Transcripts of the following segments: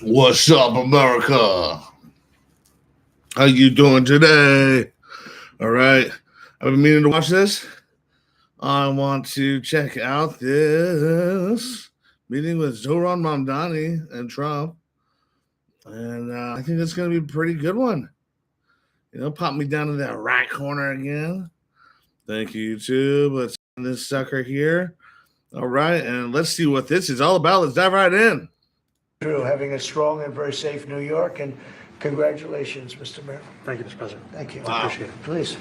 What's up, America? How you doing today? All right. I've been meaning to watch this. I want to check out this meeting with Zohran, Mamdani, and Trump. And I think it's going to be a pretty good one. Pop me down to that right corner again. Thank you, YouTube. Let's send this sucker here. All right. And let's see what this is all about. Let's dive right in. Having a strong and very safe New York, and congratulations, Mr. Mayor. Thank you, Mr. President. Thank you. Wow. I appreciate it. Please.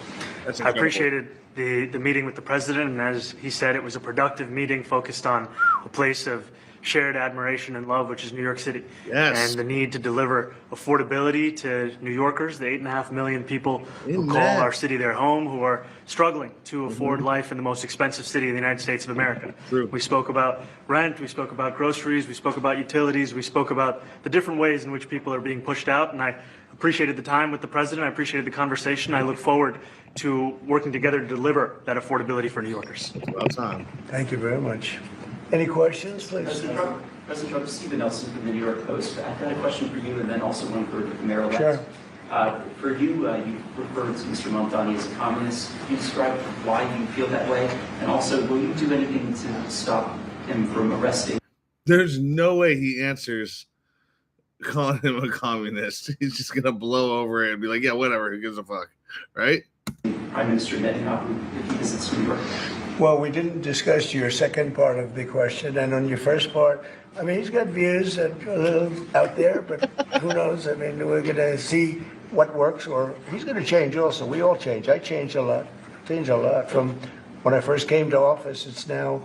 I appreciated the meeting with the president, and as he said, it was a productive meeting focused on a place of shared admiration and love, which is New York City. Yes. And the need to deliver affordability to New Yorkers, the 8.5 million people who Amen. call our city their home, who are struggling to afford life in the most expensive city in the United States of America. True. We spoke about rent, we spoke about groceries, we spoke about utilities, we spoke about the different ways in which people are being pushed out, and I appreciated the time with the president. I appreciated the conversation. I look forward to working together to deliver that affordability for New Yorkers. About time. Thank you very much. Any questions, please? President Trump, Stephen Nelson from the New York Post. I've got a question for you and then also one for Mayor-elect. Sure. For you, you referred to Mr. Mamdani as a communist. Can you describe why you feel that way? And also, will you do anything to stop him from arresting? There's no way he answers calling him a communist. He's just going to blow over it and be like, yeah, whatever, who gives a fuck, right? Prime Minister Netanyahu if he visits New York? Well, we didn't discuss your second part of the question, and on your first part, I mean, he's got views that are a little out there, but who knows? I mean, we're going to see what works, or he's going to change also. We all change. I changed a lot. From when I first came to office. It's now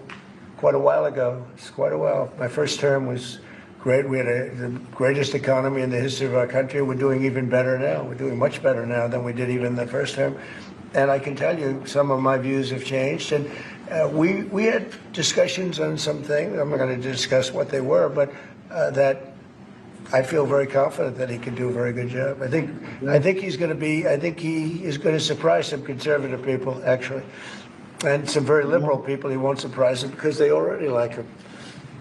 quite a while ago. It's quite a while. My first term was great. We had the greatest economy in the history of our country. We're doing even better now. We're doing much better now than we did even the first term. And I can tell you some of my views have changed. And we had discussions on some things. I'm not going to discuss what they were, but that I feel very confident that he can do a very good job. I think he is going to surprise some conservative people, actually. And some very liberal people he won't surprise them because they already like him.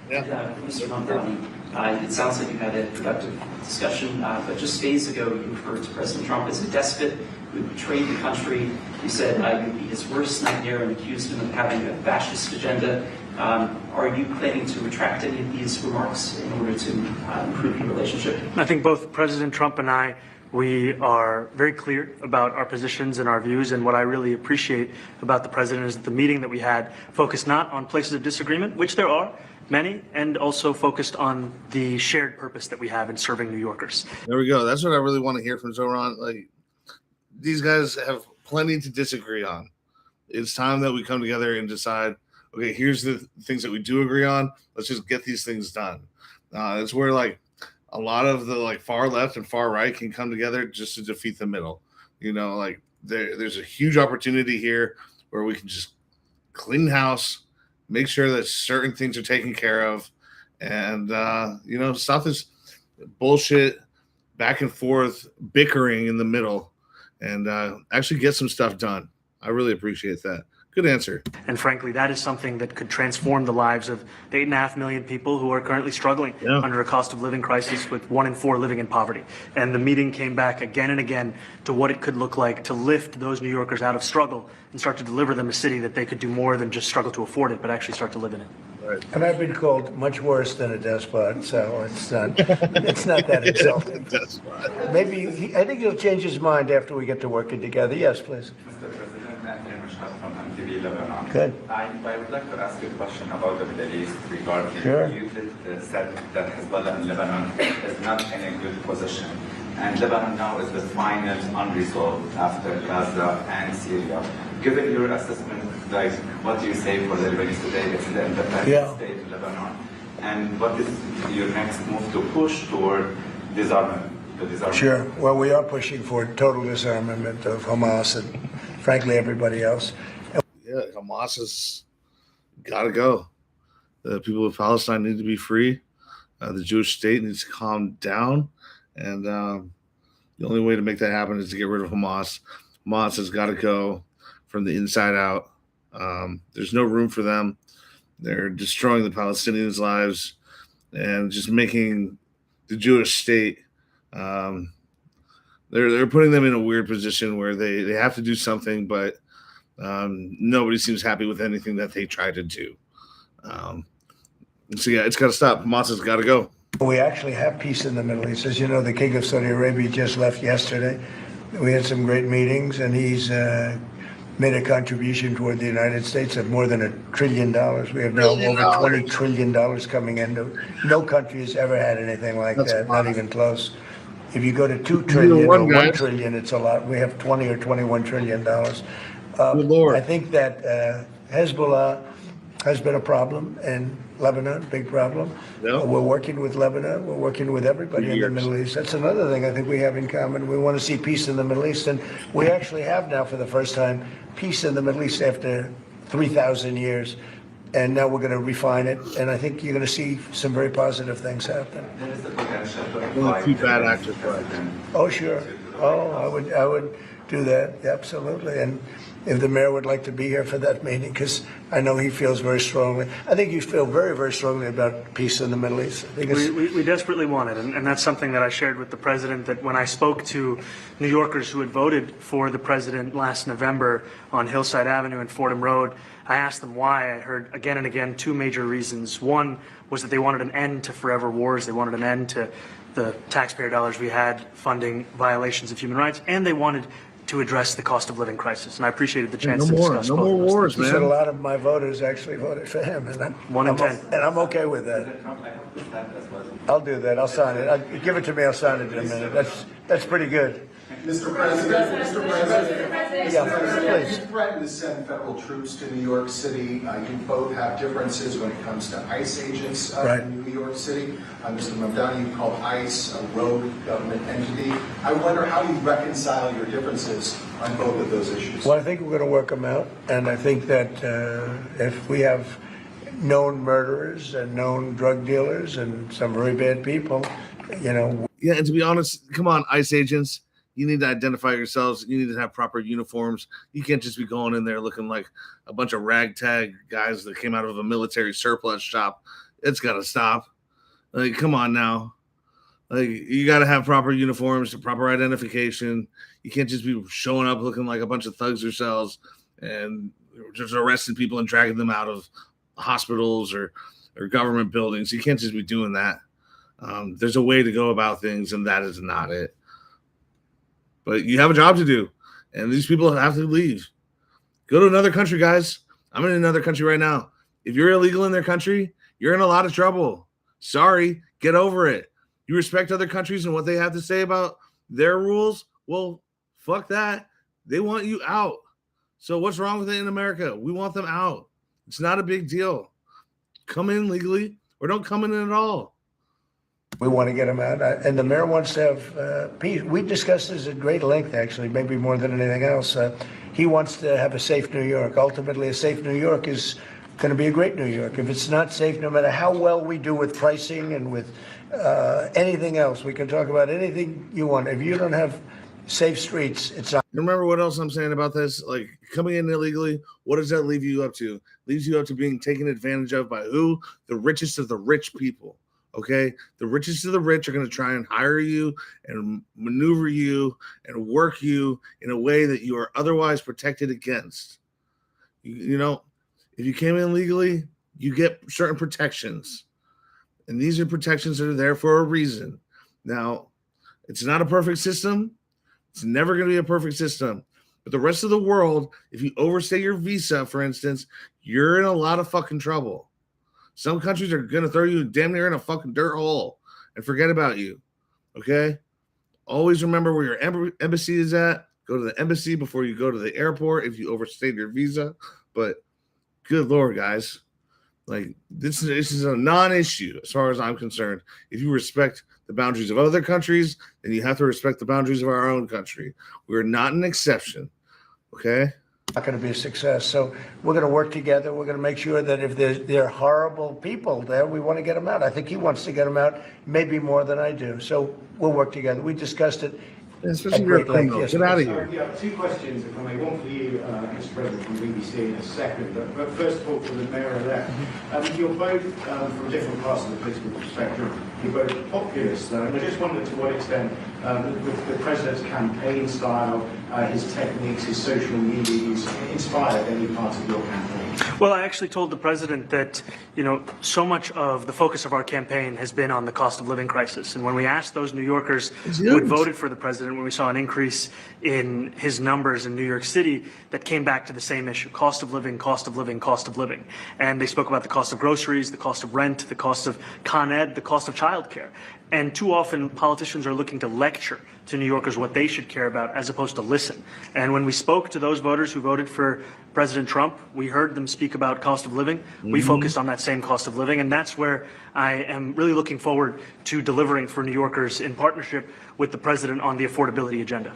Mr. Mamdani, it sounds like you had a productive discussion, but just days ago you referred to President Trump as a despot who betrayed the country. You said you would be his worst nightmare and accused him of having a fascist agenda. Are you planning to retract any of these remarks in order to improve your relationship? I think both President Trump and I, we are very clear about our positions and our views, and what I really appreciate about the president is that the meeting that we had focused not on places of disagreement, which there are many, and also focused on the shared purpose that we have in serving New Yorkers. There we go. That's what I really want to hear from Zohran. Like, these guys have plenty to disagree on. It's time that we come together and decide, okay, here's the things that we do agree on. Let's just get these things done. It's where like a lot of the like far left and far right can come together just to defeat the middle. Like there's a huge opportunity here where we can just clean house, make sure that certain things are taken care of, and stop this bullshit back and forth bickering in the middle, and actually get some stuff done. I really appreciate that. Good answer. And frankly, that is something that could transform the lives of the 8.5 million people who are currently struggling under a cost of living crisis, with 1 in 4 living in poverty. And the meeting came back again and again to what it could look like to lift those New Yorkers out of struggle and start to deliver them a city that they could do more than just struggle to afford it, but actually start to live in it. Right. And I've been called much worse than a despot, so it's not that insulting. I think he'll change his mind after we get to working together. Yes, please. Mr. President, Matthew Mashhad from MTV Lebanon. Good. I would like to ask you a question about the Middle East regarding Sure. you said that Hezbollah in Lebanon is not in a good position. And Lebanon now is the final unresolved after Gaza and Syria. Given your assessment, like what do you say for the Lebanese today? It's the independent state in Lebanon. And what is your next move to push toward disarmament? Sure. Well, we are pushing for total disarmament of Hamas and, frankly, everybody else. Yeah, Hamas has got to go. The people of Palestine need to be free. The Jewish state needs to calm down. And the only way to make that happen is to get rid of Hamas. Hamas has got to go from the inside out. There's no room for them. They're destroying the Palestinians' lives and just making the Jewish state. Um, they're putting them in a weird position where they have to do something, but nobody seems happy with anything that they try to do. So yeah, it's got to stop. Hamas has got to go. We actually have peace in the Middle East. As you know, the King of Saudi Arabia just left yesterday. We had some great meetings, and he's made a contribution toward the United States of more than $1 trillion. We have now over $20 trillion coming in. No country has ever had anything like that, not even close. If you go to 2 trillion or 1 trillion, it's a lot. We have 20 or 21 trillion dollars. Good Lord. I think that Hezbollah has been a problem in Lebanon, big problem. Yeah. We're working with Lebanon. We're working with everybody in the Middle East. That's another thing I think we have in common. We want to see peace in the Middle East, and we actually have now, for the first time, peace in the Middle East after 3,000 years. And now we're going to refine it, and I think you're going to see some very positive things happen. There is the potential to Only apply two bad actors, president. Oh, sure. Oh, I would do that, absolutely. And if the mayor would like to be here for that meeting, because I know he feels very strongly. I think you feel very, very strongly about peace in the Middle East. I think We desperately want it, and that's something that I shared with the president, that when I spoke to New Yorkers who had voted for the president last November on Hillside Avenue and Fordham Road, I asked them why. I heard again and again two major reasons. One was that they wanted an end to forever wars. They wanted an end to the taxpayer dollars we had funding violations of human rights, and they wanted to address the cost of living crisis. And I more chance to discuss no both more of those wars, things. he said a man. lot of my voters actually voted for him, and One in 10. and I'm okay with that. I'll do that. I'll sign it. Give it to me. I'll sign it in a minute. That's pretty good. Mr. President, Yeah, please. you threatened to send federal troops to New York City. You both have differences when it comes to ICE agents Right. in New York City. Mr. Mamdani, you called ICE a rogue government entity. I wonder how you reconcile your differences on both of those issues. Well, I think we're going to work them out, and I think that if we have known murderers and known drug dealers and some very bad people, you know. Yeah, and to be honest, come on, ICE agents. You need to identify yourselves. You need to have proper uniforms. You can't just be going in there looking like a bunch of ragtag guys that came out of a military surplus shop. It's got to stop. Like, come on now. Like, you got to have proper uniforms, proper identification. You can't just be showing up looking like a bunch of thugs yourselves and just arresting people and dragging them out of hospitals or government buildings. You can't just be doing that. There's a way to go about things, and that is not it. But you have a job to do, and these people have to leave. Go to another country, guys. I'm in another country right now. If you're illegal in their country, you're in a lot of trouble. Sorry, get over it. You respect other countries and what they have to say about their rules? Well, fuck that. They want you out. So what's wrong with it in America? We want them out. It's not a big deal. Come in legally or don't come in at all. We want to get them out, and the mayor wants to have peace. We discussed this at great length, actually, maybe more than anything else. He wants to have a safe New York. Ultimately, a safe New York is going to be a great New York. If it's not safe, no matter how well we do with pricing and with anything else, we can talk about anything you want. If you don't have safe streets, it's not. Remember what else I'm saying about this? Like, coming in illegally, what does that leave you up to? Leaves you up to being taken advantage of by who? The richest of the rich people. Okay, the richest of the rich are going to try and hire you and maneuver you and work you in a way that you are otherwise protected against. You know, if you came in legally, you get certain protections, and these are protections that are there for a reason. Now, it's not a perfect system. It's never going to be a perfect system. But the rest of the world, if you overstay your visa, for instance, you're in a lot of fucking trouble. Some countries are going to throw you damn near in a fucking dirt hole and forget about you, okay? Always remember where your embassy is at. Go to the embassy before you go to the airport if you overstayed your visa. But good Lord, guys. Like, this is a non-issue as far as I'm concerned. If you respect the boundaries of other countries, then you have to respect the boundaries of our own country. We're not an exception, okay? Not going to be a success. So we're going to work together. We're going to make sure that if there are horrible people there, we want to get them out. I think he wants to get them out maybe more than I do. So we'll work together. We discussed it. Especially at if you're a great length. criminal. Yes, Get out of please. here. Yeah, two questions, if I may. One for you, Mr. President, from BBC in a second. But first of all, for the Mayor-elect. You're both, from different parts of the political spectrum, you're both populists, though. And I just wondered to what extent the President's campaign style, his techniques, his social media use inspired any part of your campaign. Well, I actually told the president that, so much of the focus of our campaign has been on the cost of living crisis. And when we asked those New Yorkers who had voted for the president, when we saw an increase in his numbers in New York City, that came back to the same issue: cost of living, cost of living, cost of living. And they spoke about the cost of groceries, the cost of rent, the cost of Con Ed, the cost of childcare. And too often politicians are looking to lecture to New Yorkers what they should care about as opposed to listen. And when we spoke to those voters who voted for President Trump, we heard them speak about cost of living. We focused on that same cost of living. And that's where I am really looking forward to delivering for New Yorkers in partnership with the president on the affordability agenda.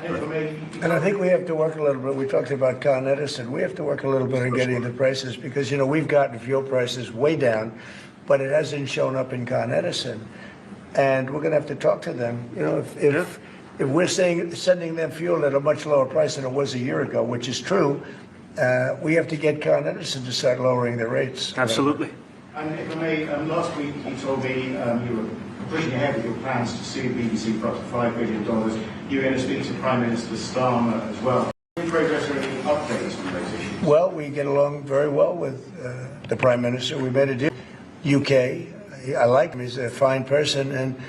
And I think we have to work a little bit. We talked about Con Edison. We have to work a little bit on getting the prices because, we've gotten fuel prices way down, but it hasn't shown up in Con Edison. And we're going to have to talk to them. If we're sending them fuel at a much lower price than it was a year ago, which is true, we have to get Con Edison to start lowering the rates. Absolutely. And if I may, last week you told me you were pushing ahead with your plans to sue BBC for up to $5 billion. You were going to speak to Prime Minister Starmer as well. Any progress or any updates on those issues? Well, we get along very well with the Prime Minister. We made a deal. UK. I like him. He's a fine person, and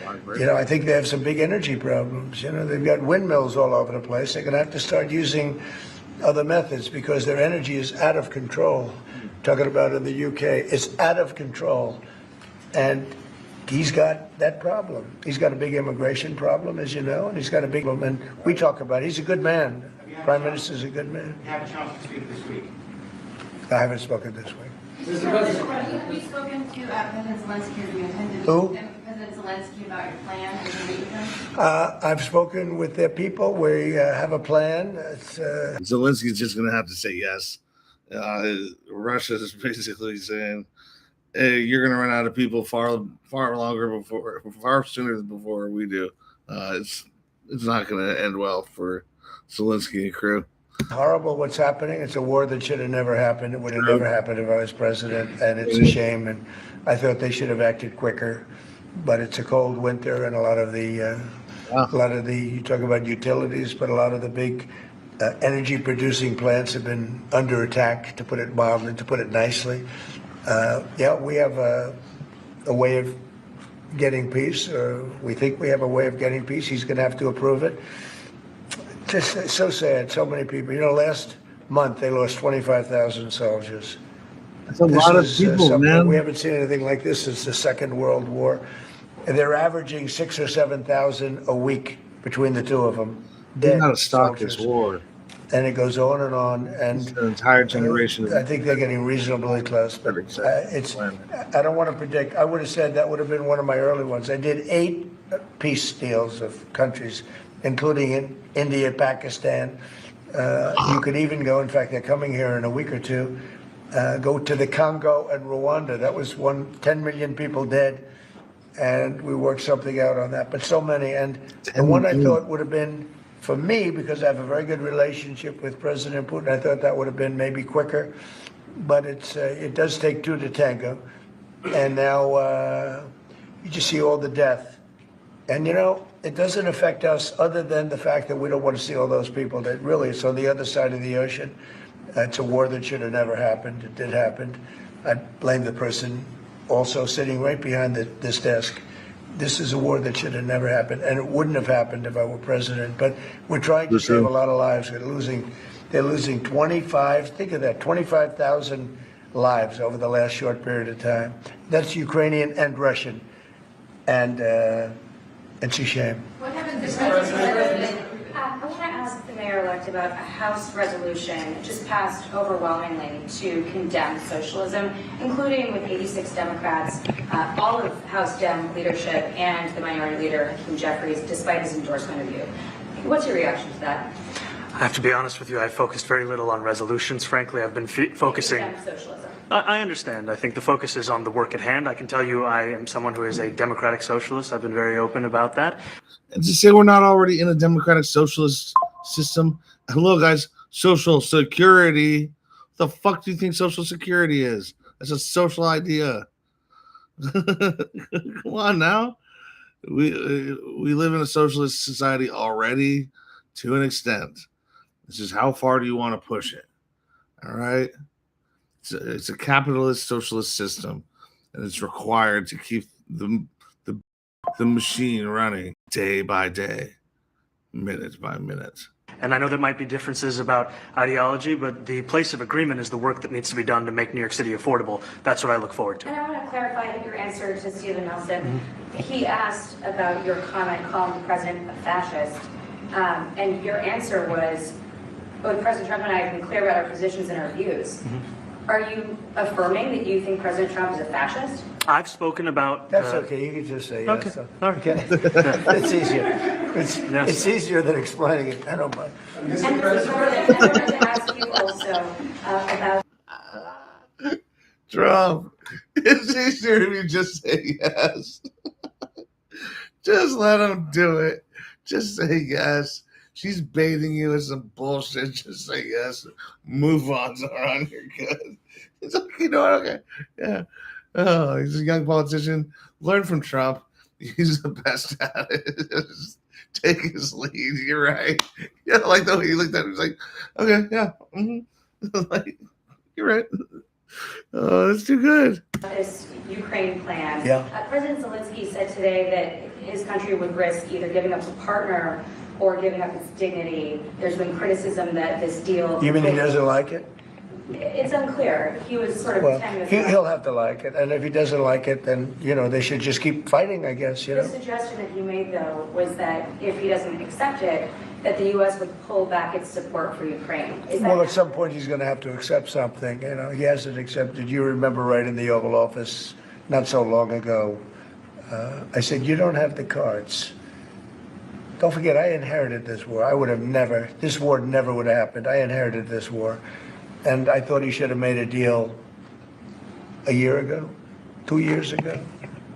I think they have some big energy problems. They've got windmills all over the place. They're going to have to start using other methods because their energy is out of control. Talking about in the UK, it's out of control, and he's got that problem. He's got a big immigration problem, as you know, and he's got a big problem. And we talk about it. He's a good man. Prime Minister's a good man. You had a chance to speak this week. I haven't spoken this week. Mr. President, have you spoken to President Zelensky? Have you attended Who? President Zelensky about your plan? Have you meet with him? I've spoken with their people. We have a plan. Zelensky's just going to have to say yes. Russia is basically saying, hey, you're going to run out of people far sooner than before we do. It's not going to end well for Zelensky and crew. Horrible what's happening. It's a war that should have never happened. It would have never happened if I was president, and it's a shame. And I thought they should have acted quicker. But it's a cold winter, and a lot of the you talk about utilities, but a lot of the big energy producing plants have been under attack, to put it mildly, to put it nicely. We have a way of getting peace, or we think we have a way of getting peace. He's going to have to approve it. Just so sad, so many people. Last month they lost 25,000 soldiers. That's a lot of people, man. We haven't seen anything like this since the Second World War. And they're averaging 6,000 or 7,000 a week between the two of them. They got to stop this war. And it goes on and on. And it's an entire generation. I think they're getting reasonably close. But I don't want to predict. I would have said that would have been one of my early ones. I did 8 peace deals of countries, including in India, Pakistan. You could even go, in fact, they're coming here in a week or two, go to the Congo and Rwanda. That was 10 million people dead, and we worked something out on that. But so many, and the one I thought would have been, for me, because I have a very good relationship with President Putin, I thought that would have been maybe quicker, but it does take 2 to tango. And now you just see all the death. And it doesn't affect us other than the fact that we don't want to see all those people that really, it's on the other side of the ocean. It's a war that should have never happened. It did happen. I blame the person also sitting right behind this desk. This is a war that should have never happened, and it wouldn't have happened if I were president. But we're trying to save a lot of lives. They're losing 25, think of that, 25,000 lives over the last short period of time. That's Ukrainian and Russian. And it's a shame. What happens if President? I want to ask the mayor-elect about a House resolution just passed overwhelmingly to condemn socialism, including with 86 Democrats, all of House Dem leadership, and the minority leader, Hakeem Jeffries, despite his endorsement of you. What's your reaction to that? I have to be honest with you, I focused very little on resolutions. Frankly, I've been focusing. Condemn socialism. I understand. I think the focus is on the work at hand. I can tell you I am someone who is a democratic socialist. I've been very open about that. And to say we're not already in a democratic socialist system. Hello, guys. Social security. The fuck do you think social security is? That's a social idea. Come on now. We live in a socialist society already to an extent. This is how far do you want to push it? All right. It's a capitalist socialist system, and it's required to keep the machine running day by day, minute by minute. And I know there might be differences about ideology, but the place of agreement is the work that needs to be done to make New York City affordable. That's what I look forward to. And I want to clarify your answer to Stephen Nelson. He asked about your comment calling the president a fascist, and your answer was, both President Trump and I have been clear about our positions and our views. Are you affirming that you think President Trump is a fascist? I've spoken about... That's okay, you can just say yes. Okay, So. all right. Okay. It's easier. It's easier than explaining it. I don't mind. And Mr. President, I wanted to ask you also about... Trump, it's easier if you just say yes. Just let him do it. Just say yes. She's baiting you with some bullshit. Just say yes. Move on, Zohran. You're good. It's like, you know what? Okay. Yeah. Oh, he's a young politician. Learn from Trump. He's the best at it. Just take his lead. You're right. Yeah, like the way he looked at it. He's like, okay, yeah. Like, you're right. Oh, that's too good. This Ukraine plan. Yeah. President Zelensky said today that his country would risk either giving up a partner or giving up its dignity. There's been criticism that this deal... You mean he doesn't like it? It's unclear. He was sort of... Well, tenuous. he'll have to like it. And if he doesn't like it, then, they should just keep fighting, I guess, The suggestion that he made, though, was that if he doesn't accept it, that the U.S. would pull back its support for Ukraine. Is that... Well, at some point, he's going to have to accept something. He hasn't accepted. You remember right in the Oval Office not so long ago, I said, you don't have the cards. Don't forget, I inherited this war. This war never would have happened. I inherited this war. And I thought he should have made a deal a year ago, 2 years ago.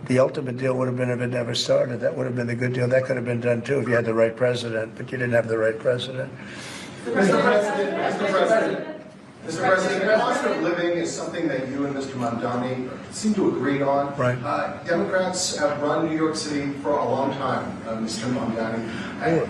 The ultimate deal would have been if it never started. That would have been the good deal. That could have been done too if you had the right president, but you didn't have the right president. Mr. President, cost of living is something that you and Mr. Mamdani seem to agree on. Right. Democrats have run New York City for a long time, Mr. Mamdani.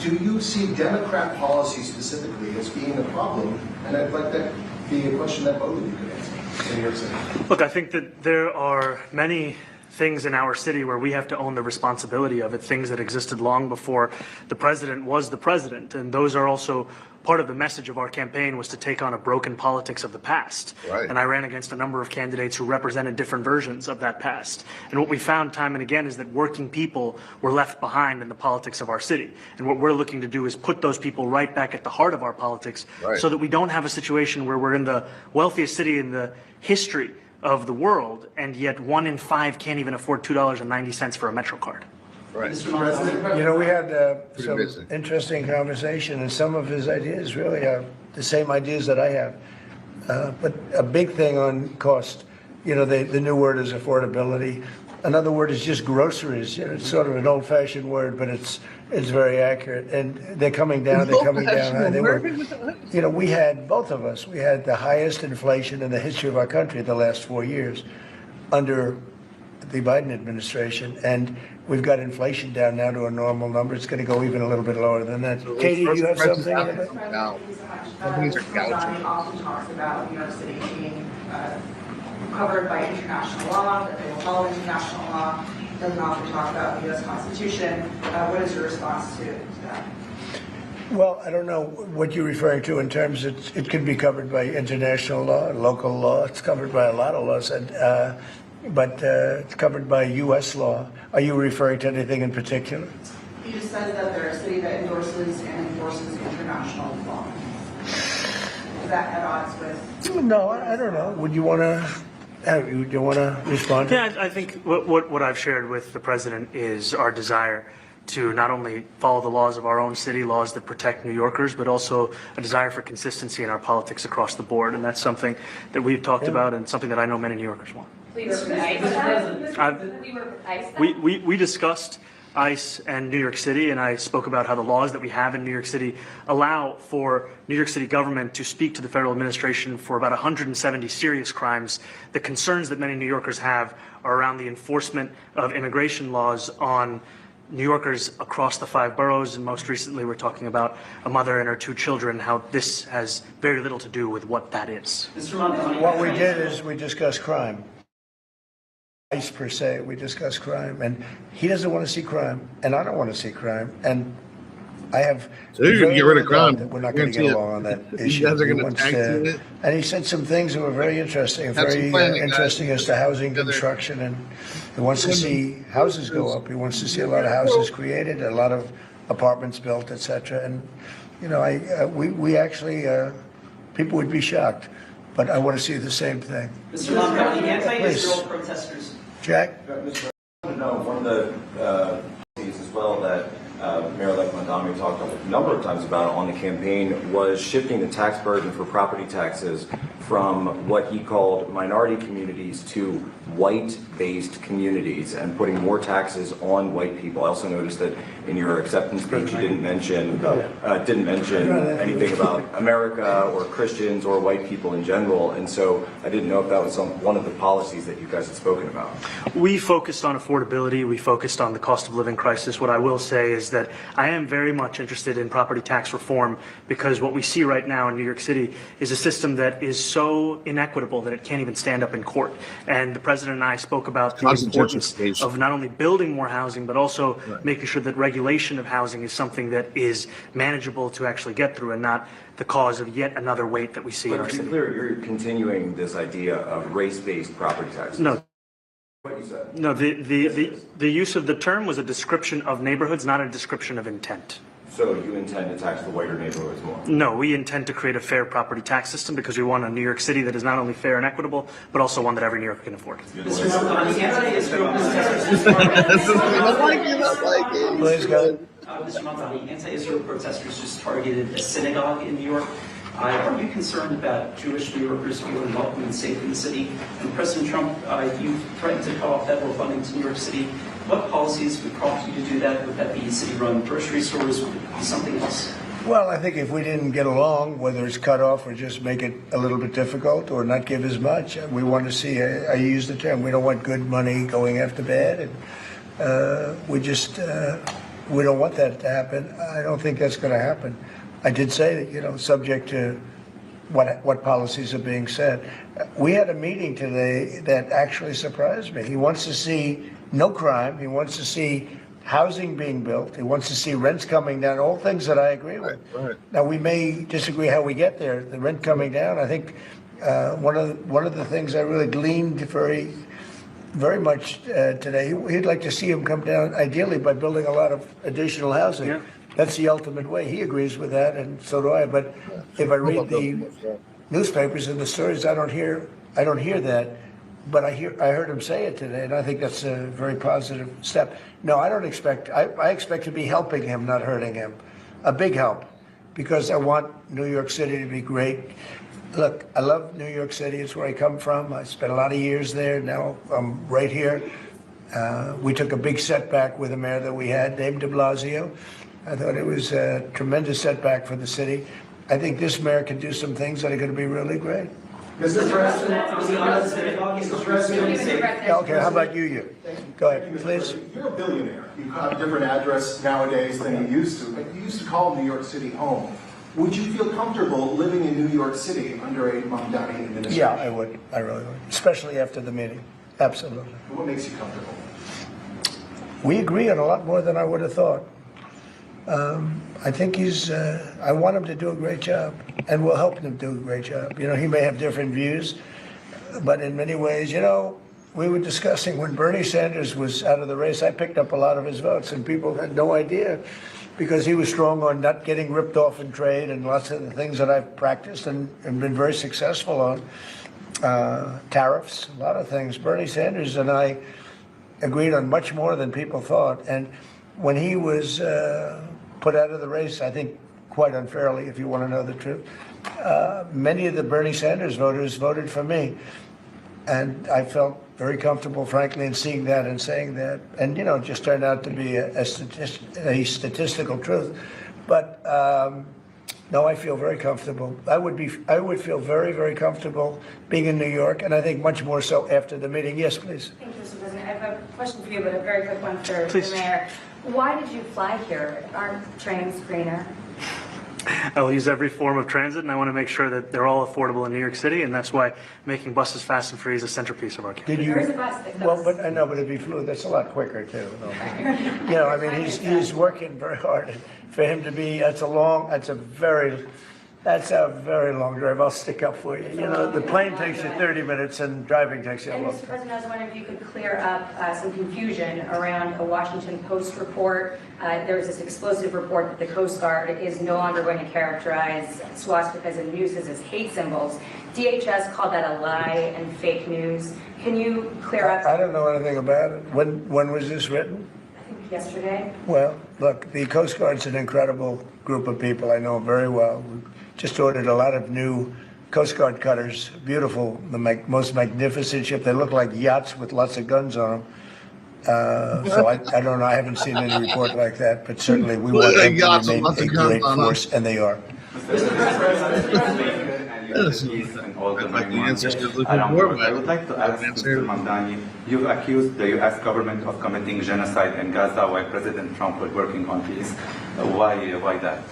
Do you see Democrat policy specifically as being a problem? And I'd like that to be a question that both of you could answer in New York City. Look, I think that there are many things in our city where we have to own the responsibility of it, things that existed long before the president was the president. And those are also part of the message of our campaign, was to take on a broken politics of the past. Right. And I ran against a number of candidates who represented different versions of that past. And what we found time and again is that working people were left behind in the politics of our city. And what we're looking to do is put those people right back at the heart of our politics, right, so that we don't have a situation where we're in the wealthiest city in the history of the world, and yet 1 in 5 can't even afford $2.90 for a Metro card. Right. Mr. President, We had some busy. interesting conversation, and some of his ideas really are the same ideas that I have. But a big thing on cost, the new word is affordability. Another word is just groceries. It's sort of an old-fashioned word, but it's very accurate. And they're coming down. They're coming down. They were, we had, both of us, we had the highest inflation in the history of our country the last 4 years under the Biden administration, and we've got inflation down now to a normal number. It's going to go even a little bit lower than that. Katie, do you have something? Now, companies are gouging. Often talks about New York City being covered by international law, that they will follow international law. Doesn't often talk about the U.S. Constitution. What is your response to that? Well, I don't know what you're referring to in terms of it can be covered by international law, local law. It's covered by a lot of laws, but it's covered by U.S. law. Are you referring to anything in particular? He just says that they're a city that endorses and enforces international law. Is that at odds with? No, I don't know. Would you want to respond to? Yeah, I think what I've shared with the president is our desire to not only follow the laws of our own city, laws that protect New Yorkers, but also a desire for consistency in our politics across the board. And that's something that we've talked about and something that I know many New Yorkers want. We work with ICE. We work with ICE. We discussed ICE and New York City, and I spoke about how the laws that we have in New York City allow for New York City government to speak to the federal administration for about 170 serious crimes. The concerns that many New Yorkers have are around the enforcement of immigration laws on New Yorkers across the 5 boroughs, and most recently we're talking about a mother and her 2 children, how this has very little to do with what that is. Mr. Mamdani, What we did is we discussed crime. ICE per se, we discussed crime, and he doesn't want to see crime, and I don't want to see crime, and I have. So you're gonna get rid of crime. That we're not going to get along on that issue. You guys are He going wants to tag team it. And he said some things that were very interesting, Have some very planning, interesting guys. as to housing construction, and he wants to see houses go up. He wants to see a lot of houses created, a lot of apartments built, etc. And you know, we actually people would be shocked, but I want to see the same thing. Mr. Mamdani, anti-Israel protesters. Jack. Mr. I want to know one of the policies as well that Mayor-elect Mamdani talked a number of times about on the campaign was shifting the tax burden for property taxes from what he called minority communities to white-based communities and putting more taxes on white people. I also noticed that in your acceptance speech you didn't mention anything about America or Christians or white people in general, and so I didn't know if that was one of the policies that you guys had spoken about. We focused on affordability. We focused on the cost of living crisis. What I will say is that I am very much interested in property tax reform, because what we see right now in New York City is a system that is so inequitable that it can't even stand up in court. And the president and I spoke about the importance of not only building more housing, but also making sure that regulation of housing is something that is manageable to actually get through and not the cause of yet another weight that we see in But our to be city. clear, you're continuing this idea of race-based property taxes. No. What you said. No, the use of the term was a description of neighborhoods, not a description of intent. So you intend to tax the whiter neighborhoods more? No, we intend to create a fair property tax system because we want a New York City that is not only fair and equitable, but also one that every New Yorker can afford. Mr. Mamdani, anti-Israel protesters. I like it. Please go. Mr. Mamdani, anti-Israel protesters just targeted a synagogue in New York. Are you concerned about Jewish New Yorkers feeling welcome and safe in the city? And President Trump, you threatened to cut off federal funding to New York City. What policies would prompt you to do that? Would that be city-run grocery stores? Would it be something else? Well, I think if we didn't get along, whether it's cut off or just make it a little bit difficult or not give as much, we want to see, I use the term, we don't want good money going after bad. And we don't want that to happen. I don't think that's going to happen. I did say that, subject to what policies are being set. We had a meeting today that actually surprised me. He wants to see no crime. He wants to see housing being built. He wants to see rents coming down, all things that I agree with. Right. Now, we may disagree how we get there. The rent coming down, I think one of the things I really gleaned very much today, he'd like to see him come down ideally by building a lot of additional housing. Yeah. That's the ultimate way. He agrees with that, and so do I. But if I read the newspapers and the stories, I don't hear that. But I heard him say it today, and I think that's a very positive step. No, I don't expect. I expect to be helping him, not hurting him. A big help, because I want New York City to be great. Look, I love New York City. It's where I come from. I spent a lot of years there. Now I'm right here. We took a big setback with the mayor that we had, Dave de Blasio. I thought it was a tremendous setback for the city. I think this mayor can do some things that are going to be really great. Mr. President, Yeah, okay, how about you? Go ahead, please. You're a billionaire. You have a different address nowadays than you used to, but you used to call New York City home. Would you feel comfortable living in New York City under a Mamdani administration? Yeah, I would. I really would, especially after the meeting. Absolutely. What makes you comfortable? We agree on a lot more than I would have thought. I think I want him to do a great job, and we'll help him do a great job. He may have different views, but in many ways, we were discussing when Bernie Sanders was out of the race, I picked up a lot of his votes, and people had no idea, because he was strong on not getting ripped off in trade and lots of the things that I've practiced and been very successful on, tariffs, a lot of things. Bernie Sanders and I agreed on much more than people thought, and when he was put out of the race, I think quite unfairly, if you want to know the truth, many of the Bernie Sanders voters voted for me. And I felt very comfortable, frankly, in seeing that and saying that. And, you know, it just turned out to be a statistical truth. But no, I feel very comfortable. I would feel very, very comfortable being in New York, and I think much more so after the meeting. Yes, please. Thank you, Mr. President. I have a question for you, but a very quick one for the mayor. Why did you fly here? Aren't trains greener? I will use every form of transit, and I want to make sure that they're all affordable in New York City, and that's why making buses fast and free is a centerpiece of our campaign. There is a bus that goes. Well, but I know, but if he flew, that's a lot quicker too. You know, I mean, he's working very hard. For him to be, that's a very long drive. I'll stick up for you. You know, the plane takes you 30 minutes and driving takes you a And long Mr. time. President, I was wondering if you could clear up some confusion around a Washington Post report. There was this explosive report that the Coast Guard is no longer going to characterize swastikas and nooses as hate symbols. DHS called that a lie and fake news. Can you clear up? I don't know anything about it. When was this written? I think yesterday. Well, look, the Coast Guard's an incredible group of people. I know them very well. We just ordered a lot of new Coast Guard cutters, beautiful, the most magnificent ship. They look like yachts with lots of guns on them. So I don't know. I haven't seen any report like that, but certainly we want them to remain a great force, and they are. I would like to ask Mr. Mamdani, you've accused the U.S. government of committing genocide in Gaza while President Trump was working on peace. Why that?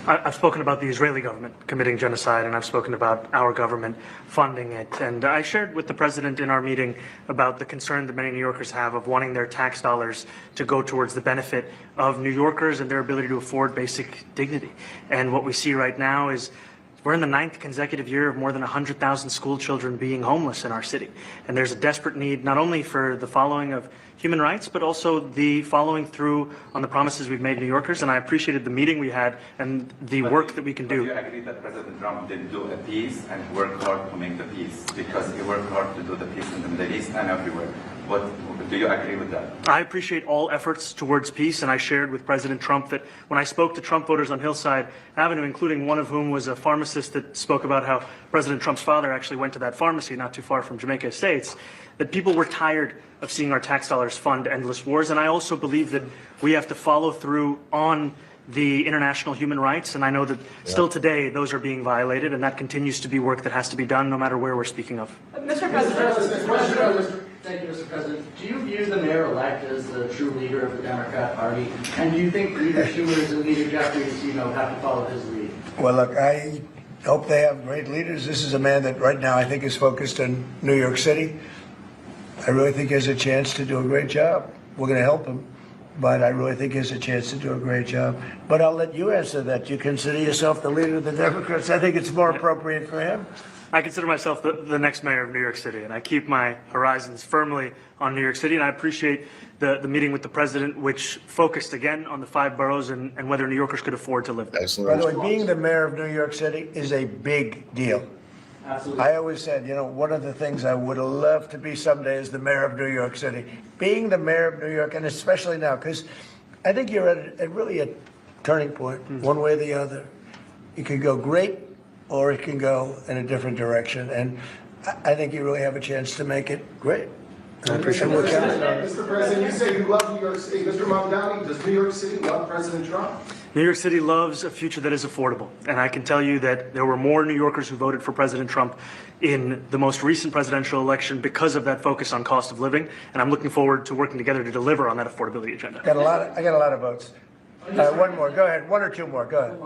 I've spoken about the Israeli government committing genocide, and I've spoken about our government funding it. And I shared with the president in our meeting about the concern that many New Yorkers have of wanting their tax dollars to go towards the benefit of New Yorkers and their ability to afford basic dignity. And what we see right now is we're in the 9th consecutive year of more than 100,000 school children being homeless in our city. And there's a desperate need not only for the following of human rights, but also the following through on the promises we've made New Yorkers. And I appreciated the meeting we had and the work that we can do. Do you agree that President Trump did do a peace and work hard to make the peace? Because he worked hard to do the peace in the Middle East and everywhere. Do you agree with that? I appreciate all efforts towards peace, and I shared with President Trump that when I spoke to Trump voters on Hillside Avenue, including one of whom was a pharmacist that spoke about how President Trump's father actually went to that pharmacy not too far from Jamaica Estates, that people were tired of seeing our tax dollars fund endless wars. And I also believe that we have to follow through on the international human rights, and I know that still today those are being violated, and that continues to be work that has to be done no matter where we're speaking of. Mr. President, thank you, Mr. President. Do you view the mayor-elect as the true leader of the Democrat Party? And do you think Leader Schumer's and Leader Jeffries, have to follow his lead? Well, look, I hope they have great leaders. This is a man that right now I think is focused on New York City. I really think he has a chance to do a great job. We're going to help him, but I really think he has a chance to do a great job. But I'll let you answer that. You consider yourself the leader of the Democrats. I think it's more appropriate for him. I consider myself the next mayor of New York City, and I keep my horizons firmly on New York City, and I appreciate the meeting with the president, which focused again on the 5 boroughs and whether New Yorkers could afford to live there. Excellent. By the way, being the mayor of New York City is a big deal. Absolutely. I always said, one of the things I would love to be someday is the mayor of New York City. Being the mayor of New York, and especially now, because I think you're at really a turning point, one way or the other. It can go great, or it can go in a different direction. And I think you really have a chance to make it great. I appreciate what you're saying. Mr. President, you say you love New York City. Mr. Mamdani, does New York City love President Trump? New York City loves a future that is affordable. And I can tell you that there were more New Yorkers who voted for President Trump in the most recent presidential election because of that focus on cost of living. And I'm looking forward to working together to deliver on that affordability agenda. I got a lot of votes. One more. Go ahead. 1 or 2 more. Go ahead.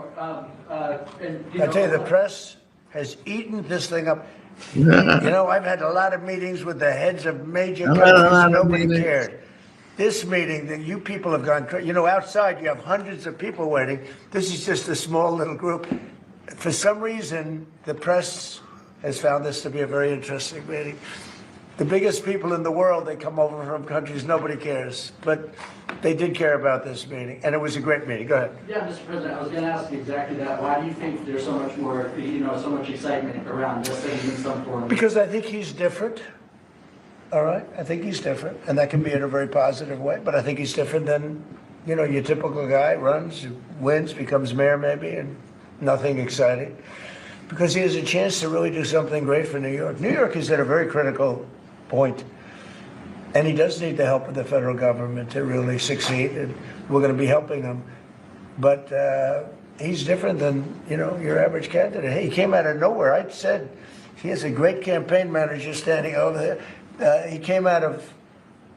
I tell you, the press has eaten this thing up. I've had a lot of meetings with the heads of major countries. Nobody cared. This meeting, that you people have gone crazy. Outside you have hundreds of people waiting. This is just a small little group. For some reason, the press has found this to be a very interesting meeting. The biggest people in the world, they come over from countries nobody cares. But they did care about this meeting, and it was a great meeting. Go ahead. Yeah, Mr. President, I was going to ask you exactly that. Why do you think there's so much more, so much excitement around this thing in some form? Because I think he's different. All right? I think he's different, and that can be in a very positive way, but I think he's different than you know, your typical guy runs, wins, becomes mayor maybe, and nothing exciting. Because he has a chance to really do something great for New York. New York is at a very critical point, and he does need the help of the federal government to really succeed, and we're going to be helping him. But he's different than, you know, your average candidate. He came out of nowhere. I said he has a great campaign manager standing over there. He came out of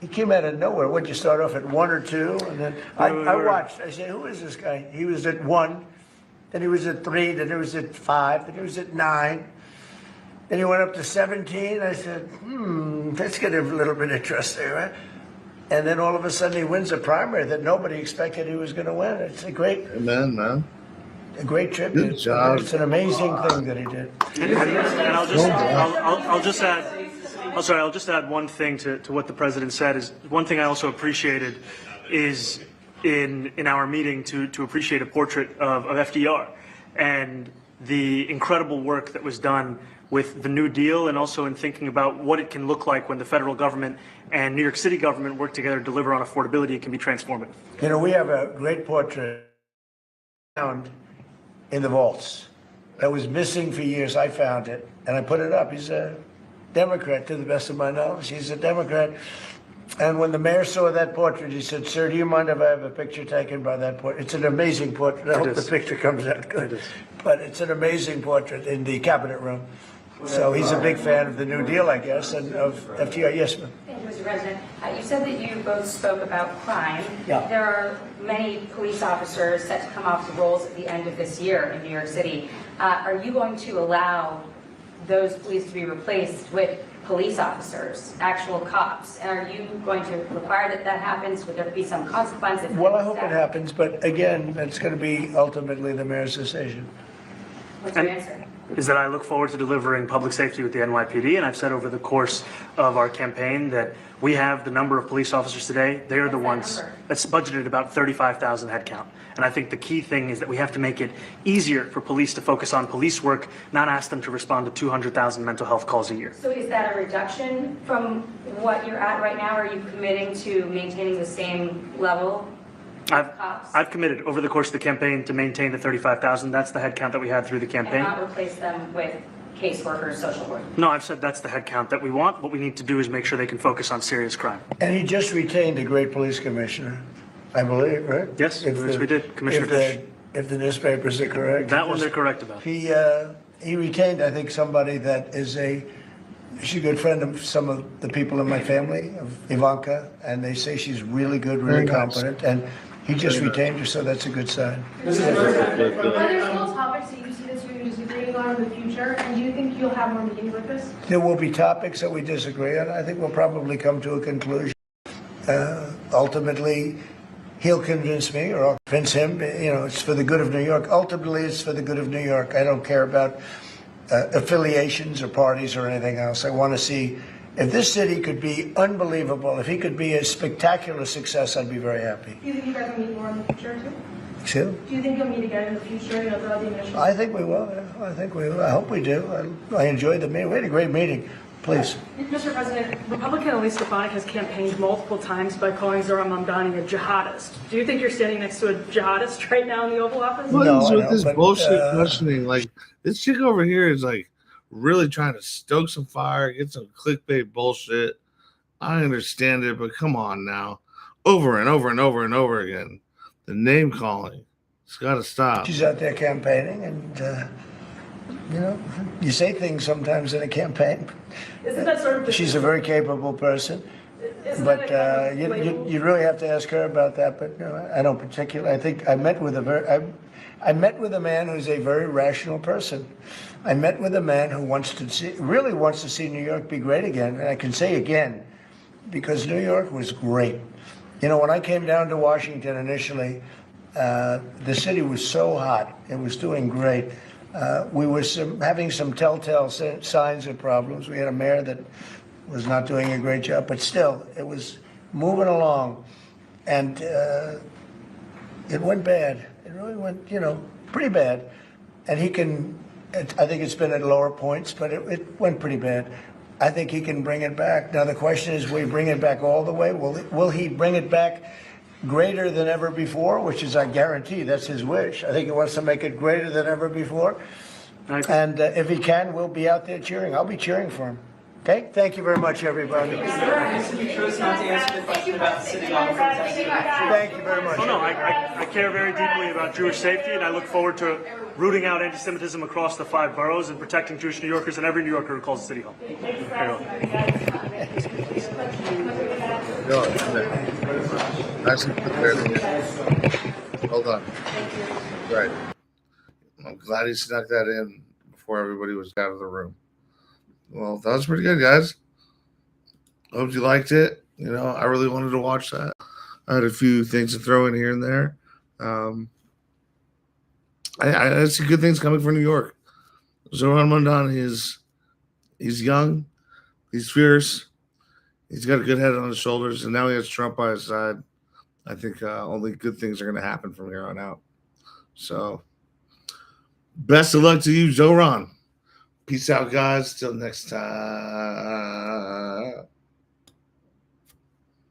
nowhere. What'd you start off at 1 or 2? And then I watched. I said, who is this guy? He was at 1, then he was at 3, then he was at 5, then he was at 9. Then he went up to 17. I said, that's going to have a little bit of trust there, right? And then all of a sudden he wins a primary that nobody expected he was going to win. It's a great, Amen, man. a great tribute. Good job. It's an amazing thing that he did. And I'll just add. Oh, sorry, I'll just add one thing to what the president said. Is one thing I also appreciated is in our meeting to appreciate a portrait of FDR and the incredible work that was done with the New Deal, and also in thinking about what it can look like when the federal government and New York City government work together to deliver on affordability. It can be transformative. You know, we have a great portrait found in the vaults that was missing for years. I found it and I put it up. He's a Democrat, to the best of my knowledge. He's a Democrat. And when the mayor saw that portrait, he said, "Sir, do you mind if I have a picture taken by that portrait?" It's an amazing portrait. I hope the picture comes out good. But it's an amazing portrait in the cabinet room. So he's a big fan of the New Deal, I guess, and of FDR. Yes, ma'am. Thank you, Mr. President. You said that you both spoke about crime. Yeah. There are many police officers set to come off the rolls at the end of this year in New York City. Are you going to allow those police to be replaced with police officers, actual cops? And are you going to require that that happens? Would there be some consequences? Well, I hope it happens, but again, that's going to be ultimately the mayor's decision. What's your answer? Is that I look forward to delivering public safety with the NYPD, and I've said over the course of our campaign that we have the number of police officers today. They are the ones that's budgeted about 35,000 headcount. And I think the key thing is that we have to make it easier for police to focus on police work, not ask them to respond to 200,000 mental health calls a year. So is that a reduction from what you're at right now? Are you committing to maintaining the same level of cops? I've committed over the course of the campaign to maintain the 35,000. That's the headcount that we had through the campaign. And not replace them with caseworkers, social workers? No, I've said that's the headcount that we want. What we need to do is make sure they can focus on serious crime. And he just retained a great police commissioner, I believe, right? Yes, we did. Commissioner Fish. If the newspapers are correct. That one they're correct about. He retained, I think, somebody that is she's a good friend of some of the people in my family, of Ivanka, and they say she's really good, really competent, and he just retained her, so that's a good sign. Are there still topics that you see that you're disagreeing on in the future, and do you think you'll have more meetings like this? There will be topics that we disagree on. I think we'll probably come to a conclusion. Ultimately, he'll convince me, or I'll convince him. You know, it's for the good of New York. Ultimately, it's for the good of New York. I don't care about affiliations or parties or anything else. I want to see if this city could be unbelievable, if he could be a spectacular success, I'd be very happy. Do you think you guys will meet more in the future too? Excuse? Do you think you'll meet again in the future, you know, throughout the administration? I think we will. Yeah. I think we will. I hope we do. I enjoyed the meeting. We had a great meeting. Please. Mr. President, Republican Elise Stefanik has campaigned multiple times by calling Zohran Mamdani a jihadist. Do you think you're standing next to a jihadist right now in the Oval Office? What is with this bullshit questioning? Like, this chick over here is like really trying to stoke some fire, get some clickbait bullshit. I understand it, but come on now. Over and over and over and over again. The name calling. It's got to stop. She's out there campaigning, and, you know, you say things sometimes in a campaign. Isn't that sort of She's a very capable person. But you really have to ask her about that. But no, I don't particularly. I think I met with I met with a man who's a very rational person. I met with a man who really wants to see New York be great again. And I can say again, because New York was great. You know, when I came down to Washington initially, the city was so hot. It was doing great. We were having some telltale signs of problems. We had a mayor that was not doing a great job, but still, it was moving along. And it went bad. It really went, you know, pretty bad. And I think it's been at lower points, but it went pretty bad. I think he can bring it back. Now, the question is, will he bring it back all the way? Will he bring it back greater than ever before, which is, I guarantee, that's his wish. I think he wants to make it greater than ever before. And if he can, we'll be out there cheering. I'll be cheering for him. Okay? Thank you very much, everybody. You chose not to answer the question about sitting on the protest. Thank you very much. Oh, no, I care very deeply about Jewish safety, and I look forward to rooting out anti-Semitism across the 5 boroughs and protecting Jewish New Yorkers and every New Yorker who calls the City Hall. Nicely prepared. Hold on. Right. I'm glad he snuck that in before everybody was out of the room. Well, that was pretty good, guys. Hope you liked it. You know, I really wanted to watch that. I had a few things to throw in here and there. I see good things coming from New York. Zohran Mamdani he's young, he's fierce, he's got a good head on his shoulders, and now he has Trump by his side. I think only good things are going to happen from here on out. So, best of luck to you, Zohran. Peace out, guys. Till next time.